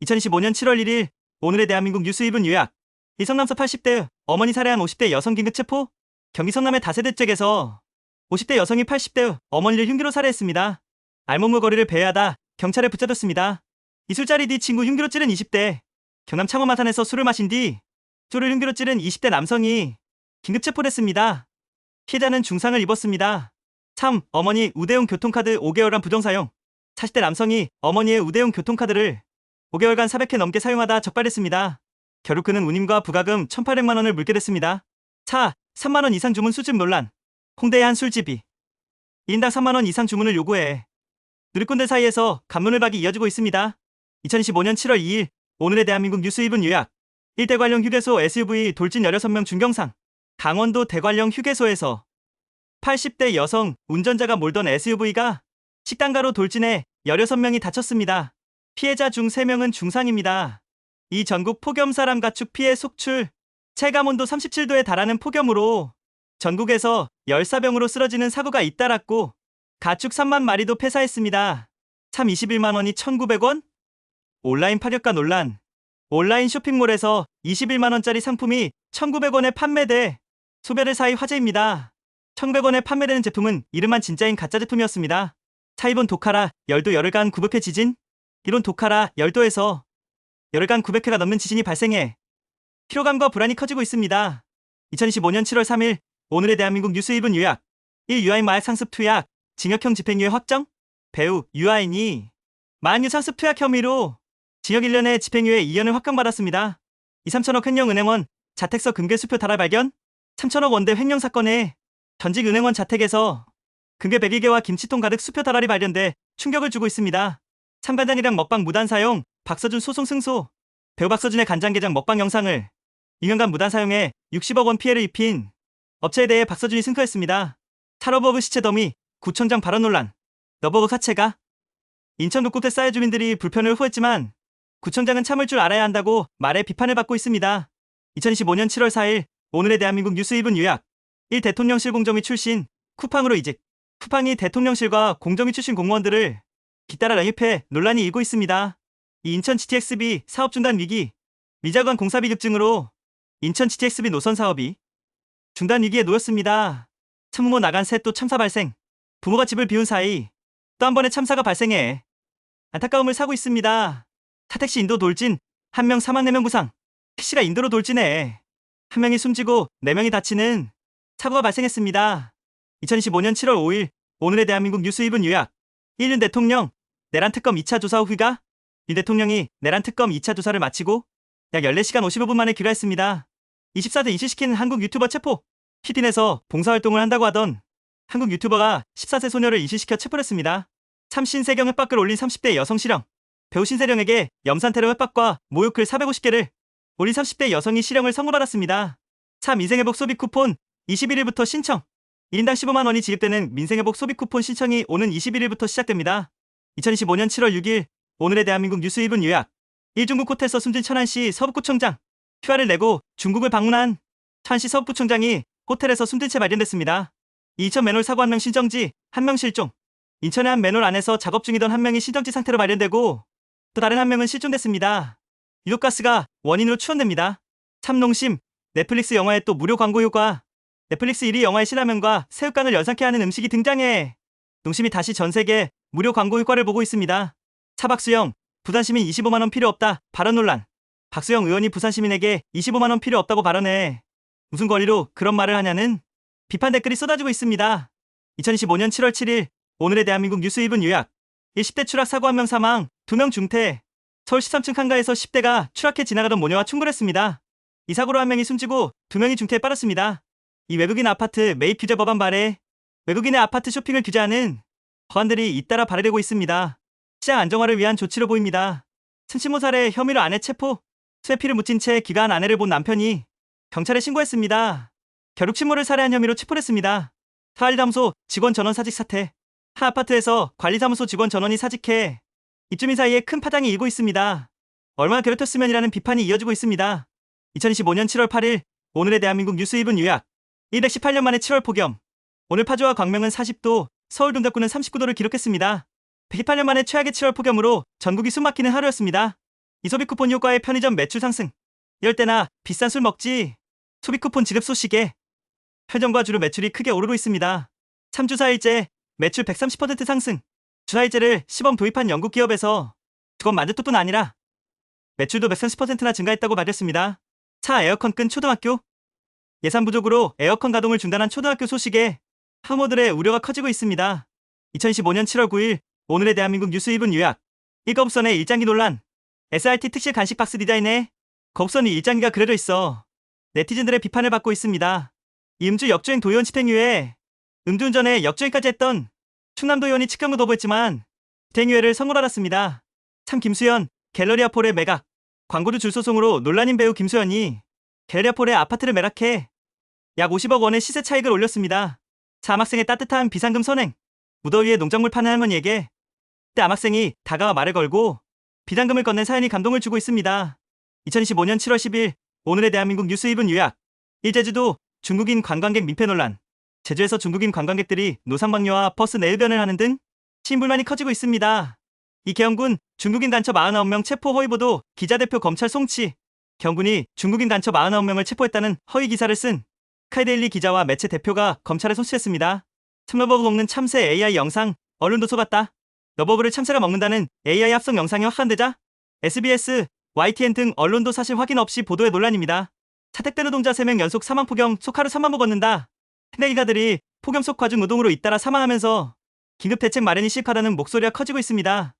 2025년 7월 1일 오늘의 대한민국 뉴스 1분 요약. 이성남서 80대 어머니 살해한 50대 여성 긴급 체포. 경기 성남의 다세대댁에서 50대 여성이 80대 어머니를 흉기로 살해했습니다. 알몸무 거리를 배회하다 경찰에 붙잡혔습니다. 이 술자리 뒤 친구 흉기로 찌른 20대. 경남 창원 마산에서 술을 마신 뒤 술을 흉기로 찌른 20대 남성이 긴급 체포됐습니다. 피해자는 중상을 입었습니다. 3. 어머니 우대용 교통카드 5개월간 부정사용. 40대 남성이 어머니의 우대용 교통카드를 5개월간 400회 넘게 사용하다 적발됐습니다. 결국 그는 운임과 부가금 1,800만 원을 물게 됐습니다. 4. 3만 원 이상 주문 수집 논란. 홍대의 한 술집이 1인당 3만 원 이상 주문을 요구해 누리꾼들 사이에서 갑론을박이 이어지고 있습니다. 2025년 7월 2일 오늘의 대한민국 뉴스 1분 요약. 1대관령 휴게소 SUV 돌진 16명 중경상. 강원도 대관령 휴게소에서 80대 여성 운전자가 몰던 SUV가 식당가로 돌진해 16명이 다쳤습니다. 피해자 중 3명은 중상입니다. 이 전국 폭염사람 가축 피해 속출. 체감온도 37도에 달하는 폭염으로 전국에서 열사병으로 쓰러지는 사고가 잇따랐고 가축 3만 마리도 폐사했습니다. 참 21만 원이 1,900원? 온라인 파격가 논란. 온라인 쇼핑몰에서 21만 원짜리 상품이 1,900원에 판매돼 소비자들 사이 화제입니다. 1,900원에 판매되는 제품은 이름만 진짜인 가짜 제품이었습니다. 차일본 도카라 열도 열흘간 900회 지진. 일본 도카라 열도에서 열흘간 900회가 넘는 지진이 발생해 피로감과 불안이 커지고 있습니다. 2025년 7월 3일 오늘의 대한민국 뉴스 1분 요약. 1. 유아인 마약 상습 투약 징역형 집행유예 확정. 배우 유아인이 마약류 상습 투약 혐의로 징역 1년에 집행유예 2년을 확정받았습니다. 2, 3천억 횡령은행원 자택서 금괴수표 달아 발견. 3천억 원대 횡령 사건에 전직 은행원 자택에서 금괴 101개와 김치통 가득 수표 다랄이 발견돼 충격을 주고 있습니다. 참간장게장 먹방 무단 사용 박서준 소송 승소. 배우 박서준의 간장게장 먹방 영상을 2년간 무단 사용해 60억 원 피해를 입힌 업체에 대해 박서준이 승소했습니다. 탈러버그 시체 더미 구청장 발언 논란. 러버그 사체가 인천 곳곳에 쌓여 주민들이 불편을 호했지만 구청장은 참을 줄 알아야 한다고 말에 비판을 받고 있습니다. 2025년 7월 4일 오늘의 대한민국 뉴스 1분 요약. 1. 대통령실 공정위 출신 쿠팡으로 이직. 쿠팡이 대통령실과 공정위 출신 공무원들을 뒤따라 영입해 논란이 일고 있습니다. 이 인천 GTXB 사업 중단 위기. 미자관 공사비 급증으로 인천 GTXB 노선 사업이 중단 위기에 놓였습니다. 참부모 나간 새 또 참사 발생. 부모가 집을 비운 사이 또 한 번의 참사가 발생해 안타까움을 사고 있습니다. 타택시 인도 돌진 1명 사망 4명 부상. 택시가 인도로 돌진해 1명이 숨지고 4명이 다치는 사고가 발생했습니다. 2025년 7월 5일 오늘의 대한민국 뉴스 1분 요약. 1. 윤 대통령 내란 특검 2차 조사 후 휴가. 윤 대통령이 내란 특검 2차 조사를 마치고 약 14시간 55분 만에 귀가했습니다. 24대 이슈시킨 한국 유튜버 체포. 피딘에서 봉사활동을 한다고 하던 한국 유튜버가 14세 소녀를 이슈시켜 체포했습니다. 참 신세경 햇박글 올린 30대 여성 실형. 배우 신세령에게 염산테러 햇박과 모욕글 450개를 올린 30대 여성이 실형을 선고받았습니다. 참 민생회복 소비 쿠폰 21일부터 신청. 1인당 15만 원이 지급되는 민생회복 소비 쿠폰 신청이 오는 21일부터 시작됩니다. 2025년 7월 6일 오늘의 대한민국 뉴스 1분 요약. 1. 중국 호텔에서 숨진 천안시 서북구청장. 휴가를 내고 중국을 방문한 천안시 서북구청장이 호텔에서 숨진 채 발견됐습니다. 인천 맨홀 사고 1명 신정지 1명 실종. 인천의 한 맨홀 안에서 작업 중이던 1명이 신정지 상태로 발견되고 또 다른 1명은 실종됐습니다. 유독가스가 원인으로 추론됩니다. 참농심 넷플릭스 영화에 또 무료 광고 효과. 넷플릭스 1위 영화의 신라면과 새우깡을 연상케 하는 음식이 등장해 농심이 다시 전세계 무료 광고 효과를 보고 있습니다. 차 박수영 부산시민 25만 원 필요 없다 발언 논란. 박수영 의원이 부산시민에게 25만 원 필요 없다고 발언해 무슨 권리로 그런 말을 하냐는 비판 댓글이 쏟아지고 있습니다. 2025년 7월 7일 오늘의 대한민국 뉴스 1분 요약. 10대 추락 사고 1명 사망 2명 중태. 서울 13층 칸가에서 10대가 추락해 지나가던 모녀와 충돌했습니다. 이 사고로 1명이 숨지고 2명이 중태에 빠졌습니다. 이 외국인 아파트 매입 규제 법안 발의 외국인의 아파트 쇼핑을 규제하는 법안들이 잇따라 발의되고 있습니다. 시장 안정화를 위한 조치로 보입니다. 침시모 살해 혐의로 아내 체포. 수에 피를 묻힌 채 기가한 아내를 본 남편이 경찰에 신고했습니다. 결국 친모를 살해한 혐의로 체포됐습니다. 관리사무소 직원 전원 사직 사태. 한 아파트에서 관리사무소 직원 전원이 사직해 입주민 사이에 큰 파장이 일고 있습니다. 얼마나 괴롭혔으면이라는 비판이 이어지고 있습니다. 2025년 7월 8일 오늘의 대한민국 뉴스 1분 요약. 118년 만에 7월 폭염. 오늘 파주와 광명은 40도, 서울 동작구는 39도를 기록했습니다. 118년 만에 최악의 7월 폭염으로 전국이 숨막히는 하루였습니다. 이소비 쿠폰 효과에 편의점 매출 상승. 이럴 때나 비싼 술 먹지. 소비 쿠폰 지급 소식에 편의점과 주류 매출이 크게 오르고 있습니다. 3주 4일째 매출 130% 상승. 주 4일째를 시범 도입한 영국 기업에서 직원 만족도뿐 아니라 매출도 130%나 증가했다고 밝혔습니다. 차 에어컨 끈 초등학교. 예산 부족으로 에어컨 가동을 중단한 초등학교 소식에 학부모들의 우려가 커지고 있습니다. 2015년 7월 9일 오늘의 대한민국 뉴스 1분 요약. 1거북선의 일장기 논란. SRT 특실 간식 박스 디자인에 거북선이 일장기가 그려져 있어 네티즌들의 비판을 받고 있습니다. 이 음주 역주행 도의원 집행 이후에 음주운전에 역주행까지 했던 충남도 의원이 측정도 거부했지만 집행유예를 선고받았습니다. 참 김수현 갤러리아 폴의 매각. 광고주 줄소송으로 논란인 배우 김수현이 갤러리아 폴의 아파트를 매각해 약 50억 원의 시세 차익을 올렸습니다. 남학생의 따뜻한 비상금 선행. 무더위에 농작물 파는 할머니에게 그때 남학생이 다가와 말을 걸고 비상금을 건넨 사연이 감동을 주고 있습니다. 2025년 7월 10일 오늘의 대한민국 뉴스 1분 요약. 제주도 중국인 관광객 민폐 논란. 제주에서 중국인 관광객들이 노상방뇨와 버스 내흡연을 하는 등 시민불만이 커지고 있습니다. 이계영군 중국인 간첩 99명 체포 허위 보도. 기자 대표 검찰 송치. 경군이 중국인 간첩 99명을 체포했다는 허위 기사를 쓴 스카이데일리 기자와 매체 대표가 검찰에 송치했습니다. 참러버그 먹는 참새 AI 영상 언론도 속았다. 러버그를 참새가 먹는다는 AI 합성 영상이 확산되자 SBS, YTN 등 언론도 사실 확인 없이 보도에 논란입니다. 차택대 노동자 3명 연속 사망. 폭염 속 하루 3만 보 걷는다. 현대기가들이 폭염 속 과중 노동으로 잇따라 사망하면서 긴급 대책 마련이 시급하다는 목소리가 커지고 있습니다.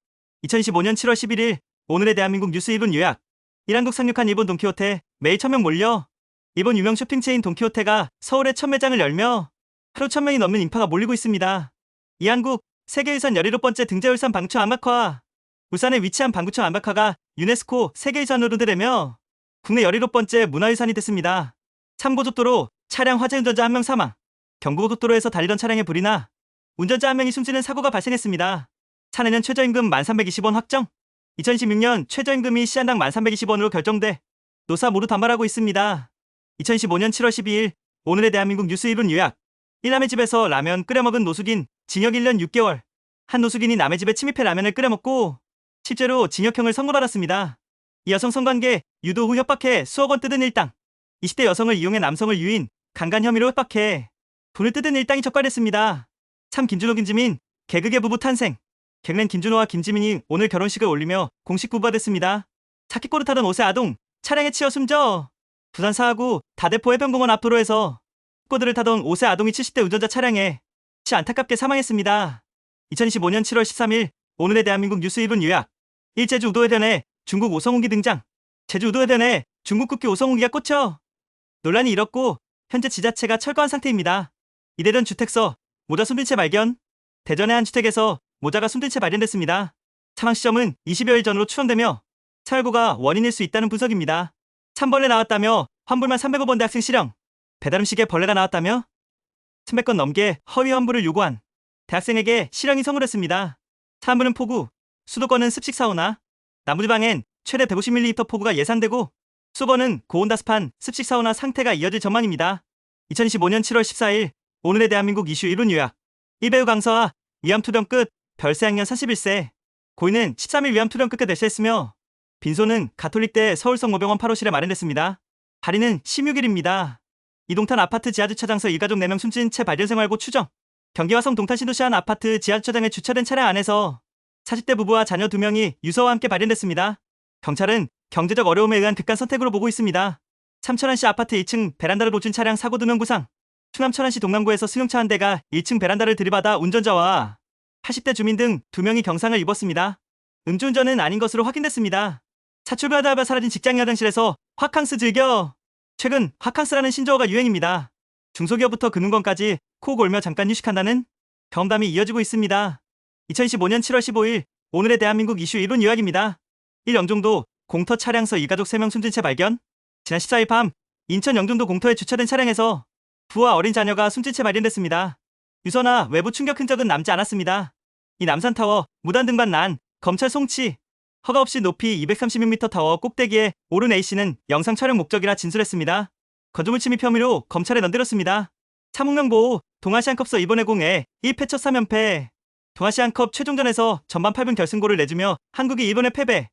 2015년 7월 11일 오늘의 대한민국 뉴스 1분 요약. 일한국 상륙한 일본 돈키호테. 매일 1000명 몰려. 일본 유명 쇼핑체인 돈키호테가 서울에 첫 매장을 열며 하루 1000명이 넘는 인파가 몰리고 있습니다. 이한국 세계유산 17번째 등재울산 방구청 안박화. 울산에 위치한 방구청 안박화가 유네스코 세계유산으로 되며 국내 17번째 문화유산이 됐습니다. 참고속도로 차량 화재 운전자 1명 사망. 경부고속도로에서 달리던 차량에 불이 나 운전자 1명이 숨지는 사고가 발생했습니다. 차내년 최저임금 1320원 확정. 2016년 최저임금이 시한당 1320원으로 결정돼 노사 모두 반발하고 있습니다. 2015년 7월 12일 오늘의 대한민국 뉴스 1분 요약. 남의 집에서 라면 끓여 먹은 노숙인 징역 1년 6개월. 한 노숙인이 남의 집에 침입해 라면을 끓여 먹고 실제로 징역형을 선고받았습니다. 이 여성 성관계 유도 후 협박해 수억 원 뜯은 일당. 20대 여성을 이용해 남성을 유인, 강간 혐의로 협박해 돈을 뜯은 일당이 적발됐습니다. 참 김준호 김지민 개그계 부부 탄생. 개그맨 김준호와 김지민이 오늘 결혼식을 올리며 공식 부부가 됐습니다. 차키꼬를 타던 5세 아동 차량에 치여 숨져. 부산 사하구 다대포 해변공원 앞 도로에서 코드를 타던 5세 아동이 70대 운전자 차량에 안타깝게 사망했습니다. 2015년 7월 13일 오늘의 대한민국 뉴스 1분 요약. 제주 우도해변에 중국 오성우기 등장. 제주 우도해변에 중국 국기 오성우기가 꽂혀 논란이 일었고 현재 지자체가 철거한 상태입니다. 이대전 주택서 모자 숨진 채 발견. 대전의 한 주택에서 모자가 숨진 채 발견됐습니다. 사망 시점은 20여일 전으로 추정되며 사혈고가 원인일 수 있다는 분석입니다. 참벌레 나왔다며 환불만 300원 대학생 실형. 배달음식에 벌레가 나왔다며 300건 넘게 허위 환불을 요구한 대학생에게 실형이 선고됐습니다. 사안부는 폭우, 수도권은 습식 사우나, 남부지방엔 최대 150ml 폭우가 예상되고 수도권은 고온다습한 습식 사우나 상태가 이어질 전망입니다. 2015년 7월 14일 오늘의 대한민국 이슈 1분 요약. 이배우 강서아 위암투병 끝. 별세학년 41세. 고인은 13일 위암투병 끝에 대시했으며 빈소는 가톨릭대 서울성모병원 8호실에 마련됐습니다. 발인은 16일입니다. 이동탄 아파트 지하주차장서 일가족 4명 숨진 채 발견 생활고 추정. 경기 화성 동탄 신도시 한 아파트 지하주차장에 주차된 차량 안에서 40대 부부와 자녀 2명이 유서와 함께 발견됐습니다. 경찰은 경제적 어려움에 의한 극단 선택으로 보고 있습니다. 참천안시 아파트 1층 베란다를 놓친 차량 사고 2명 부상. 충남 천안시 동남구에서 승용차 한 대가 1층 베란다를 들이받아 운전자와 80대 주민 등 2명이 경상을 입었습니다. 음주운전은 아닌 것으로 확인됐습니다. 차 출발하다 사라진 직장 화장실에서 화캉스 즐겨. 최근 화캉스라는 신조어가 유행입니다. 중소기업부터 금융권까지 코 골며 잠깐 휴식한다는 경험담이 이어지고 있습니다. 2015년 7월 15일 오늘의 대한민국 이슈 1분 요약입니다. 1. 영종도 공터 차량서 일가족 3명 숨진 채 발견. 지난 14일 밤 인천 영종도 공터에 주차된 차량에서 부와 어린 자녀가 숨진 채 발견됐습니다. 유서나 외부 충격 흔적은 남지 않았습니다. 이 남산타워 무단 등반 난 검찰 송치. 허가 없이 높이 236m 타워 꼭대기에 오른 A씨는 영상 촬영 목적이라 진술했습니다. 건조물 침입 혐의로 검찰에 넘들었습니다. 차문명보호 동아시안컵서 이번에 공에 1패 첫 3연패. 동아시안컵 최종전에서 전반 8분 결승골을 내주며 한국이 일본에 패배.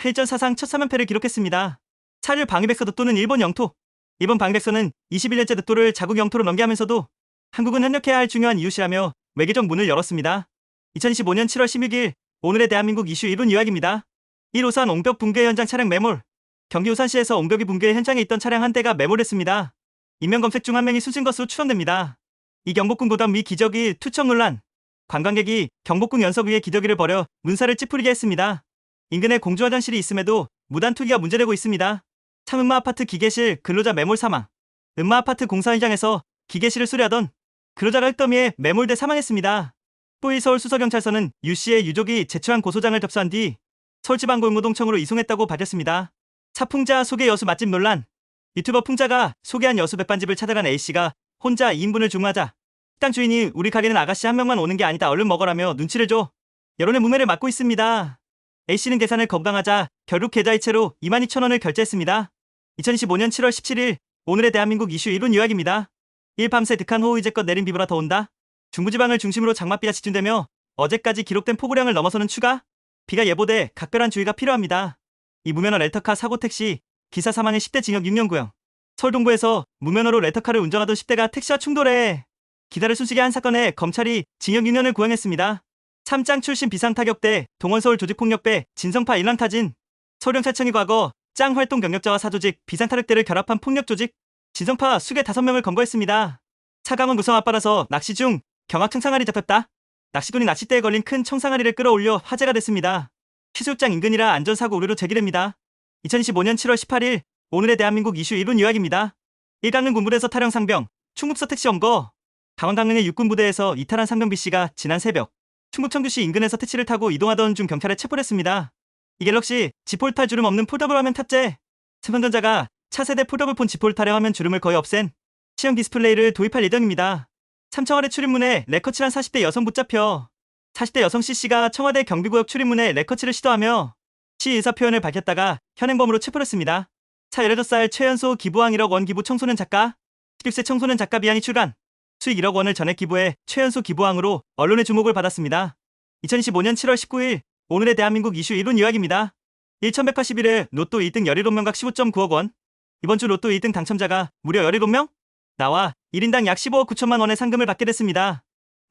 해일전 사상 첫 3연패를 기록했습니다. 차일 방위백서 득도는 일본 영토. 일본 방위백서는 21년째 득도를 자국 영토로 넘겨하면서도 한국은 협력해야 할 중요한 이웃이라며 외교적 문을 열었습니다. 2025년 7월 16일 오늘의 대한민국 이슈 1분 요약입니다. 1. 오산 옹벽 붕괴 현장 차량 매몰. 경기 오산시에서 옹벽이 붕괴 현장에 있던 차량 한 대가 매몰했습니다. 인명검색 중 한 명이 숨진 것으로 추정됩니다. 이 경복궁 고담 위 기저귀 투척 논란. 관광객이 경복궁 연석 위에 기저귀를 버려 문사를 찌푸리게 했습니다. 인근에 공주 화장실이 있음에도 무단 투기가 문제되고 있습니다. 참은마 아파트 기계실 근로자 매몰 사망. 은마 아파트 공사 현장에서 기계실을 수리하던 근로자가 흙더미에 매몰돼 사망했습니다. 또이 서울수서경찰서는 유씨의 유족이 제출한 고소장을 접수한 뒤 서울지방고용노동청으로 이송했다고 밝혔습니다. 차풍자 소개 여수 맛집 논란. 유튜버 풍자가 소개한 여수 백반집을 찾아간 A씨가 혼자 2인분을 주문하자 식당 주인이 우리 가게는 아가씨 한 명만 오는 게 아니다 얼른 먹으라며 눈치를 줘 여론의 무매를 맞고 있습니다. A씨는 계산을 건강하자 결국 계좌이체로 22,000원을 결제했습니다. 2025년 7월 17일 오늘의 대한민국 이슈 1분 요약입니다. 1. 밤새 득한 호우 이제껏 내린 비보라 더 온다. 중부지방을 중심으로 장맛비가 집중되며 어제까지 기록된 폭우량을 넘어서는 추가 비가 예보돼 각별한 주의가 필요합니다. 이 무면허 렌터카 사고 택시 기사 사망의 10대 징역 6년 구형. 서울 동구에서 무면허로 렌터카를 운전하던 10대가 택시와 충돌해 기다를 숨쉬게 한 사건에 검찰이 징역 6년을 구형했습니다. 참짱 출신 비상타격대 동원서울 조직폭력배 진성파 일랑타진. 서울경찰청이 과거 짱 활동 경력자와 사조직 비상타격대를 결합한 폭력조직 진성파 수개 5명을 검거했습니다. 차강원 무성 앞바다서 낚시 중 경악 청상아리 잡혔다. 낚시꾼이 낚싯대에 걸린 큰 청상아리를 끌어올려 화제가 됐습니다. 해수욕장 인근이라 안전사고 우려로 제기됩니다. 2025년 7월 18일 오늘의 대한민국 이슈 1분 요약입니다. 일강릉 군부대에서 탈영 상병 충북서 택시 엄거. 강원 강릉의 육군부대에서 이탈한 상병 B씨가 지난 새벽 충북 청주시 인근에서 택시를 타고 이동하던 중 경찰에 체포됐습니다. 이 갤럭시 지폴탈 주름 없는 폴더블 화면 탑재. 삼성전자가 차세대 폴더블폰 지폴탈의 화면 주름을 거의 없앤 시형 디스플레이를 도입할 예정입니다. 삼청와대 출입문에 레커칠한 40대 여성 붙잡혀 40대 여성 C씨가 청와대 경비구역 출입문에 레커칠을 시도하며 시 의사표현을 밝혔다가 현행범으로 체포됐습니다. 차 18살 최연소 기부왕 1억 원 기부 청소년 작가 16세 청소년 작가 비안이 출간 수익 1억 원을 전액 기부해 최연소 기부왕으로 언론의 주목을 받았습니다. 2025년 7월 19일 오늘의 대한민국 이슈 1분 요약입니다. 1181회 로또 1등 17명 각 15.9억 원. 이번 주 로또 1등 당첨자가 무려 17명? 나와 1인당 약 15억 9천만 원의 상금을 받게 됐습니다.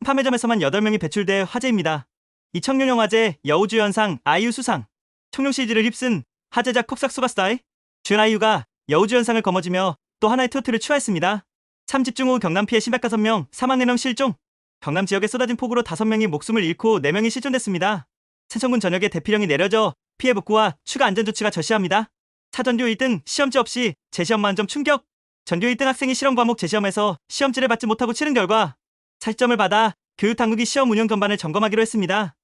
판매점에서만 8명이 배출돼 화제입니다. 이 청룡영화제 여우주연상 아이유 수상. 청룡 시리즈를 휩쓴 화제작 폭삭소가스타의 주연 아이유가 여우주연상을 거머쥐며 또 하나의 트로트를 추가했습니다. 3집중 후 경남 피해 심박 5명, 사망 4명 실종. 경남 지역에 쏟아진 폭우로 5명이 목숨을 잃고 4명이 실종됐습니다. 세천군 전역에 대피령이 내려져 피해 복구와 추가 안전조치가 절실합니다. 사전교 1등 시험지 없이 재시험 만점 충격. 전교 1등 학생이 실험 과목 재시험에서 시험지를 받지 못하고 치른 결과 40점을 받아 교육당국이 시험 운영 전반을 점검하기로 했습니다.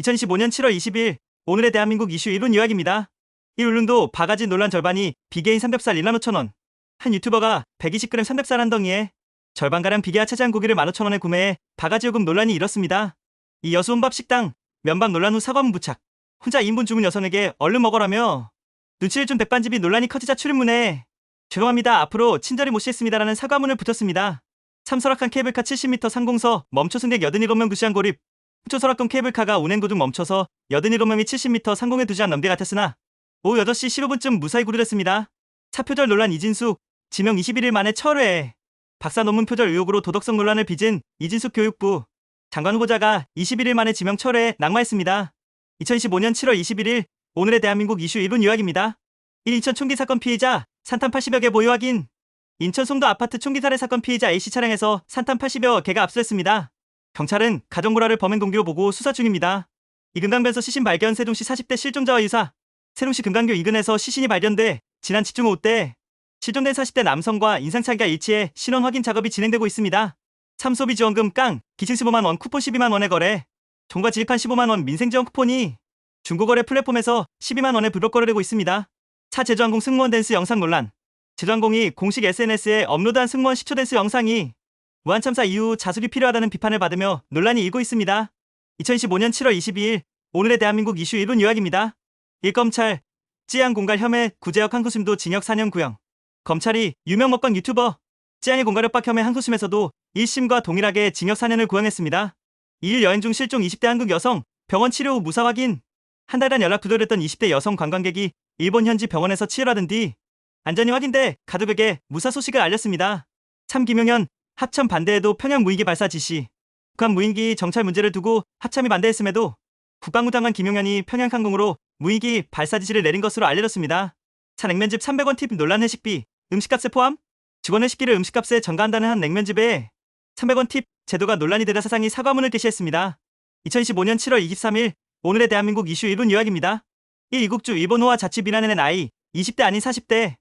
2025년 7월 20일 오늘의 대한민국 이슈 1분 요약입니다. 이 울릉도 바가지 논란 절반이 비계인 삼겹살 1만 5천원. 한 유튜버가 120g 삼겹살 한 덩이에 절반가량 비계와 차지한 고기를 15,000원에 구매해 바가지 요금 논란이 일었습니다. 이 여수혼밥 식당 면박 논란 후 사과문 부착. 혼자 2인분 주문 여성에게 얼른 먹어라며 눈치를 준 백반집이 논란이 커지자 출입문에 죄송합니다. 앞으로 친절히 모시겠습니다라는 사과문을 붙였습니다. 참설악한 케이블카 70m 상공서 멈춰 승객 87명 두시안 고립. 후초설악동 케이블카가 운행 도중 멈춰서 87명이 70m 상공에 2시간 넘게 같았으나 오후 8시 15분쯤 무사히 구류됐습니다. 차표절 논란 이진숙 지명 21일 만에 철회. 박사 논문 표절 의혹으로 도덕성 논란을 빚은 이진숙 교육부 장관 후보자가 21일 만에 지명 철회에 낙마했습니다. 2015년 7월 21일 오늘의 대한민국 이슈 1분 요약입니다. 1. 인천 총기 사건 피의자 산탄 80여 개 보유 확인. 인천 송도 아파트 총기 살해 사건 피의자 A씨 차량에서 산탄 80여 개가 압수됐습니다. 경찰은 가정불화를 범행 동기로 보고 수사 중입니다. 이금강변서 시신 발견 세종시 40대 실종자와 유사. 세종시 금강교 인근에서 시신이 발견돼 지난 집중 오후 때 실종된 40대 남성과 인상차기가 일치해 신원 확인 작업이 진행되고 있습니다. 참소비지원금 깡 기증 15만 원 쿠폰 12만 원에 거래. 종과 지입한 15만 원 민생지원 쿠폰이 중고거래 플랫폼에서 12만 원에 불법 거래되고 있습니다. 차 제주항공 승무원 댄스 영상 논란. 제주항공이 공식 SNS에 업로드한 승무원 시초 댄스 영상이 무한 참사 이후 자숙이 필요하다는 비판을 받으며 논란이 일고 있습니다. 2015년 7월 22일 오늘의 대한민국 이슈 1분 요약입니다. 1검찰 찌양 공갈 혐의 구제역 항소심도 징역 4년 구형. 검찰이 유명 먹방 유튜버 찌양의 공갈 협박 혐의 항소심에서도 1심과 동일하게 징역 4년을 구형했습니다. 2일 여행 중 실종 20대 한국 여성 병원 치료 후 무사 확인. 한 달간 연락 두절했던 20대 여성 관광객이 일본 현지 병원에서 치료하던 뒤 안전이 확인돼 가족에게 무사 소식을 알렸습니다. 참 김용현 합참 반대에도 평양 무인기 발사 지시. 북한 무인기 정찰 문제를 두고 합참이 반대했음에도 국방부 장관 김용현이 평양 항공으로 무인기 발사 지시를 내린 것으로 알려졌습니다. 차 냉면집 300원 팁 논란 회식비, 음식값에 포함? 직원 회식비를 음식값에 전가한다는 한 냉면집에 300원 팁 제도가 논란이 되다 사상이 사과문을 게시했습니다. 2025년 7월 23일 오늘의 대한민국 이슈 1분 요약입니다. 1. 이국주 일본호와 자취 비난해낸 나이 20대 아닌 40대.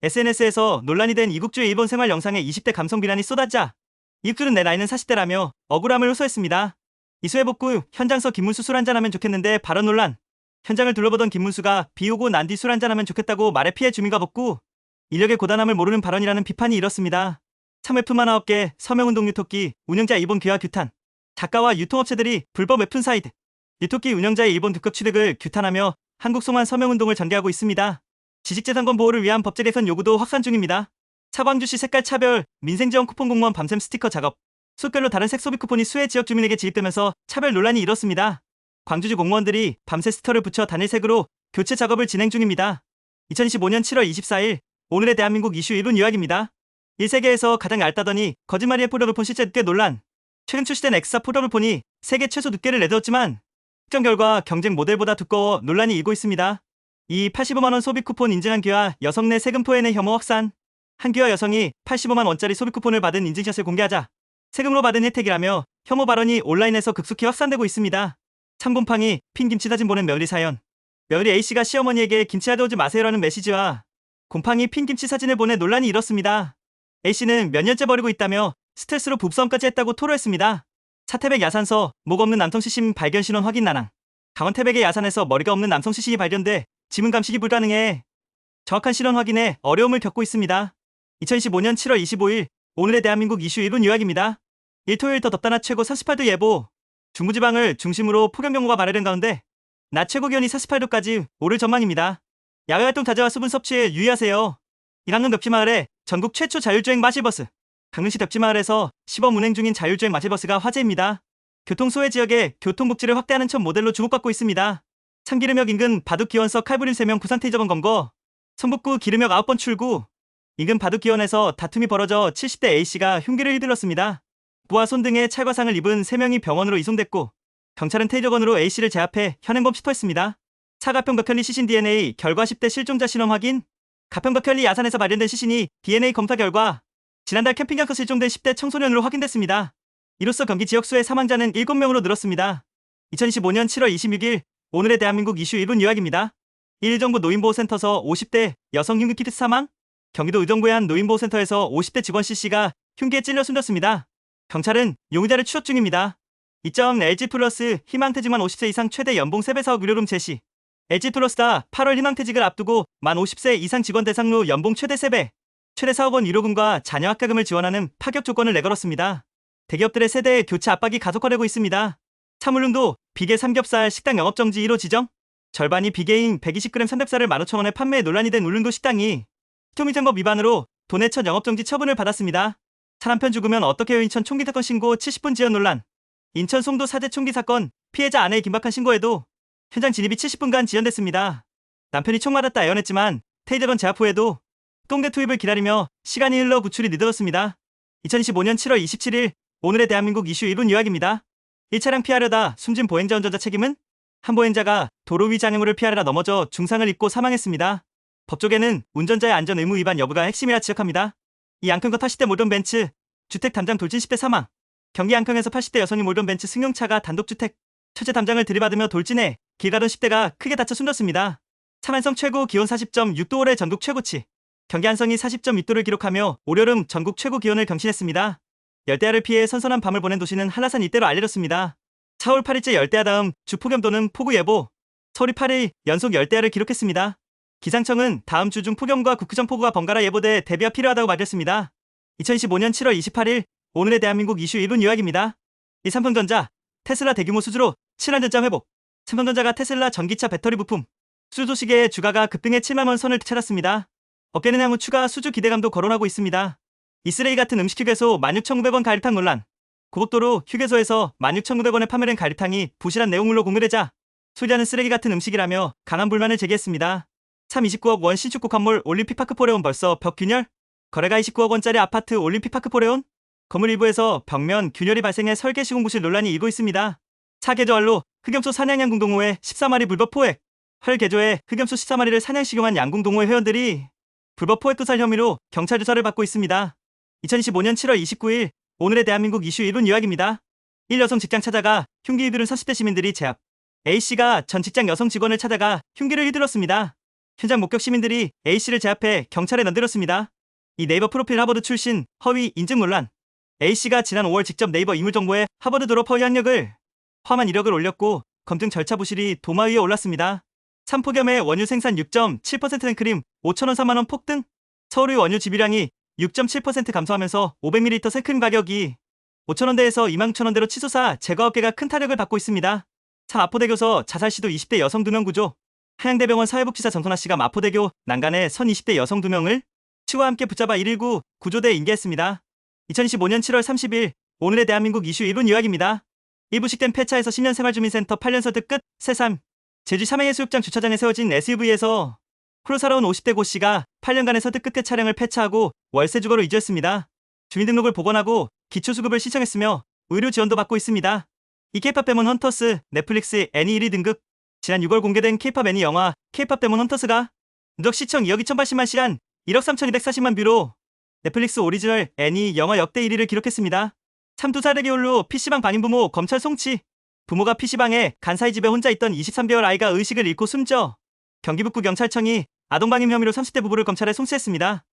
SNS에서 논란이 된 이국주의 일본 생활 영상에 20대 감성 비난이 쏟아지자 이국주는 내 나이는 40대라며 억울함을 호소했습니다. 이수해 복구 현장서 김문수 술 한잔하면 좋겠는데 발언 논란. 현장을 둘러보던 김문수가 비 오고 난 뒤 술 한잔하면 좋겠다고 말해 피해 주민과 복구. 인력의 고단함을 모르는 발언이라는 비판이 일었습니다. 참 웹툰 만화업계 서명운동 유토끼 운영자 일본 귀화 규탄. 작가와 유통업체들이 불법 웹툰 사이트 유토끼 운영자의 일본 특급 취득을 규탄하며 한국 송환 서명운동을 전개하고 있습니다. 지식재산권 보호를 위한 법제 개선 요구도 확산 중입니다. 차광주시 색깔 차별 민생지원 쿠폰 공무원 밤샘 스티커 작업. 수별로 다른 색 소비 쿠폰이 수해 지역 주민에게 지급되면서 차별 논란이 일었습니다. 광주시 공무원들이 밤새 스티커를 붙여 단일색으로 교체 작업을 진행 중입니다. 2025년 7월 24일 오늘의 대한민국 이슈 1분 요약입니다. 1세계에서 가장 얇다더니 거짓말이의 폴더블폰 실제 두께 논란. 최근 출시된 엑사 폴더블폰이 세계 최소 두께를 내세웠지만 측정 결과 경쟁 모델보다 두꺼워 논란이 일고 있습니다. 이 85만원 소비 쿠폰 인증한 귀화 여성 내 세금 토해내 혐오 확산. 한 귀화 여성이 85만원짜리 소비 쿠폰을 받은 인증샷을 공개하자 세금으로 받은 혜택이라며 혐오 발언이 온라인에서 급속히 확산되고 있습니다. 참곰팡이 핀 김치 사진 보낸 며느리 사연. 며느리 A씨가 시어머니에게 김치 가져오지 마세요라는 메시지와 곰팡이 핀 김치 사진을 보내 논란이 일었습니다. A씨는 몇 년째 버리고 있다며 스트레스로 부부싸움까지 했다고 토로했습니다. 차태백 야산서 목 없는 남성 시신 발견 신원 확인 난항. 강원 태백의 야산에서 머리가 없는 남성 시신이 발견돼 지문 감식이 불가능해 정확한 신원 확인에 어려움을 겪고 있습니다. 2015년 7월 25일 오늘의 대한민국 이슈 1분 요약입니다. 일토요일 더 덥다 낮 최고 48도 예보. 중부지방을 중심으로 폭염 경보가 발효된 가운데 낮 최고 기온이 48도까지 오를 전망입니다. 야외 활동 자제와 수분 섭취에 유의하세요. 일항릉 벽지마을에 전국 최초 자율주행 마실버스. 강릉시 벽지마을에서 시범 운행 중인 자율주행 마실버스가 화제입니다. 교통소외 지역에 교통복지를 확대하는 첫 모델로 주목받고 있습니다. 참기름역 인근 바둑기원서 칼부림 3명 부상태이저번 검거. 성북구 기름역 9번 출구. 인근 바둑기원에서 다툼이 벌어져 70대 A씨가 흉기를 휘둘렀습니다. 부와 손 등의 찰과상을 입은 3명이 병원으로 이송됐고 경찰은 테이저건으로 A씨를 제압해 현행범 체포했습니다. 차 가평각현리 시신 DNA 결과 10대 실종자 신원 확인. 가평각현리 야산에서 발견된 시신이 DNA 검사 결과 지난달 캠핑장에서 실종된 10대 청소년으로 확인됐습니다. 이로써 경기 지역 수의 사망자는 7명으로 늘었습니다. 2025년 7월 26일 오늘의 대한민국 이슈 1분 요약입니다. 1정부 노인보호센터에서 50대 여성 흉기 키트 사망. 경기도 의정부의 한 노인보호센터에서 50대 직원 C씨가 흉기에 찔려 숨졌습니다. 경찰은 용의자를 추적 중입니다. 2점 LG플러스 희망퇴직만 50세 이상 최대 연봉 3배 사업 유료룸 제시. LG플러스가 8월 희망퇴직을 앞두고 만 50세 이상 직원 대상로 연봉 최대 3배, 최대 사업원 위로금과 자녀 학자금을 지원하는 파격 조건을 내걸었습니다. 대기업들의 세대 교체 압박이 가속화되고 있습니다. 차물릉도 비계 삼겹살 식당 영업정지 1호 지정. 절반이 비계인 120g 삼겹살을 15,000원에 판매 논란이 된 울릉도 식당이 식품위생법 위반으로 도내 첫 영업정지 처분을 받았습니다. 차 남편 죽으면 어떻게 인천 총기 사건 신고 70분 지연 논란. 인천 송도 사제 총기 사건 피해자 아내의 긴박한 신고에도 현장 진입이 70분간 지연됐습니다. 남편이 총 맞았다 애원했지만 테이저건 제압 후에도 똥대 투입을 기다리며 시간이 흘러 구출이 늦어졌습니다. 2025년 7월 27일 오늘의 대한민국 이슈 1분 요약입니다. 1차량 피하려다 숨진 보행자 운전자 책임은? 한 보행자가 도로 위 장애물을 피하려다 넘어져 중상을 입고 사망했습니다. 법조계는 운전자의 안전 의무 위반 여부가 핵심이라 지적합니다. 이 양평과 80대 몰던 벤츠 주택 담장 돌진 10대 사망. 경기 양평에서 80대 여성이 몰던 벤츠 승용차가 단독주택 첫째 담장을 들이받으며 돌진해 길 가던 10대가 크게 다쳐 숨졌습니다. 참안성 최고 기온 40.6도 올해 전국 최고치. 경기 안성이 40.6도를 기록하며 올여름 전국 최고 기온을 경신했습니다. 열대야를 피해 선선한 밤을 보낸 도시는 한라산 일대로 알려졌습니다. 4월 8일째 열대야 다음 주 폭염 또는 폭우 예보. 서울이 8일 연속 열대야를 기록했습니다. 기상청은 다음 주 중 폭염과 국후전 폭우가 번갈아 예보돼 대비가 필요하다고 밝혔습니다. 2025년 7월 28일 오늘의 대한민국 이슈 1분 요약입니다. 이 삼성전자 테슬라 대규모 수주로 친환전자 회복. 삼성전자가 테슬라 전기차 배터리 부품 수주 소식에 주가가 급등해 7만원 선을 되찾았습니다. 업계는 향후 추가 수주 기대감도 거론하고 있습니다. 이스레이 같은 음식 휴게소 16,900원 가리탕 논란. 고속도로 휴게소에서 16,900원에 판매된 가리탕이 부실한 내용물로 공개되자 소리하는 쓰레기 같은 음식이라며 강한 불만을 제기했습니다. 29억 원 신축국 건물 올림픽파크 포레온 벌써 벽 균열? 거래가 29억 원짜리 아파트 올림픽파크 포레온? 건물 일부에서 벽면 균열이 발생해 설계 시공 부실 논란이 일고 있습니다. 차 개조할로 흑염소 사냥 양궁동호회 14마리 불법 포획. 헐 개조해 흑염소 14마리를 사냥 식용한 양궁동호회 회원들이 불법 포획 도살 혐의로 경찰 조사를 받고 있습니다. 2025년 7월 29일 오늘의 대한민국 이슈 1분 요약입니다. 1 여성 직장 찾아가 흉기 휘두른 30대 시민들이 제압. A씨가 전 직장 여성 직원을 찾아가 흉기를 휘둘렀습니다. 현장 목격 시민들이 A씨를 제압해 경찰에 넘들었습니다. 이 네이버 프로필 하버드 출신 허위 인증 논란. A씨가 지난 5월 직접 네이버 이물정보에 하버드 졸업 허위 학력을 포함한 이력을 올렸고 검증 절차 부실이 도마 위에 올랐습니다. 삼포겸의 원유 생산 6.7% 생크림 5,000원 3만원 폭등. 서울의 원유 지비량이 6.7% 감소하면서 500ml 생크림 가격이 5,000원대에서 29,000원대로 치솟아 제과업계가 큰 타격을 받고 있습니다. 마포대교서 자살 시도 20대 여성 2명 구조. 한양대병원 사회복지사 정선아씨가 마포대교 난간에 선 20대 여성 2명을 치와 함께 붙잡아 119 구조대에 인계했습니다. 2025년 7월 30일 오늘의 대한민국 이슈 1분 요약입니다. 일부식된 폐차에서 10년 생활주민센터 8년 설득 끝. 새삼 제주 삼행해수욕장 주차장에 세워진 SUV에서 프로 살아온 50대 고씨가 8년간의 설득 끝에 차량을 폐차하고 월세 주거로 이주했습니다. 주민등록을 복원하고 기초수급을 신청했으며 의료 지원도 받고 있습니다. 이 K-팝 데몬 헌터스 넷플릭스 애니 1위 등극. 지난 6월 공개된 K-팝 애니 영화 K-팝 데몬 헌터스가 누적 시청 2억 2,080만 시간 1억 3,240만 뷰로 넷플릭스 오리지널 애니 영화 역대 1위를 기록했습니다. 참 2살의 겨울로 PC방 반인 부모 검찰 송치. 부모가 PC방에 간사이 집에 혼자 있던 23개월 아이가 의식을 잃고 숨져 경기 북부 경찰청이 아동방임 혐의로 30대 부부를 검찰에 송치했습니다.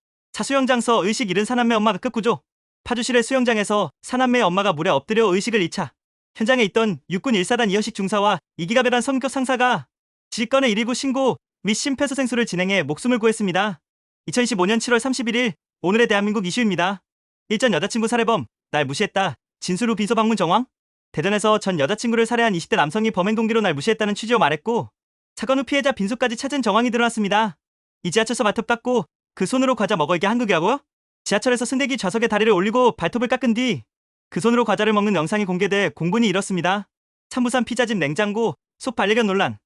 수영장서 의식 잃은 사남매 엄마가 급구조. 파주시내 수영장에서 사남매의 엄마가 물에 엎드려 의식을 잃자 현장에 있던 육군 1사단 이현식 중사와 이기가배단 성급 상사가 지휘권의 119 신고 및 심폐소생술을 진행해 목숨을 구했습니다. 2025년 7월 31일 오늘의 대한민국 이슈입니다. 일전 여자친구 살해범 날 무시했다. 진술 후 비서 방문 정황. 대전에서 전 여자친구를 살해한 20대 남성이 범행 동기로 날 무시했다는 취지로 말했고 사건 후 피해자 빈소까지 찾은 정황이 드러났습니다. 이 지하철서 발톱 닦고 그 손으로 과자 먹어 이게 한국이라고요? 지하철에서 승객이 좌석에 다리를 올리고 발톱을 깎은 뒤 그 손으로 과자를 먹는 영상이 공개돼 공분이 일었습니다. 참부산 피자집 냉장고 속 반려견 논란.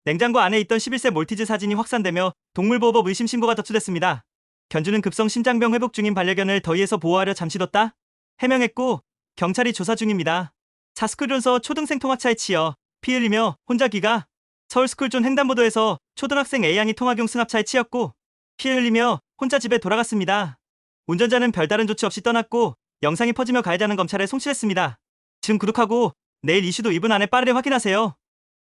냉장고 안에 있던 11세 몰티즈 사진이 확산되며 동물보호법 의심 신고가 접수됐습니다. 견주는 급성 심장병 회복 중인 반려견을 더위에서 보호하려 잠시 뒀다 해명했고 경찰이 조사 중입니다. 스쿨존서 초등생 통학차에 치여 피 흘리며 혼자 귀가. 서울 스쿨존 횡단보도에서 초등학생 A양이 통학용 승합차에 치였고 피 흘리며 혼자 집에 돌아갔습니다. 운전자는 별다른 조치 없이 떠났고 영상이 퍼지며 가해자는 검찰에 송치했습니다. 지금 구독하고 내일 이슈도 2분 안에 빠르게 확인하세요.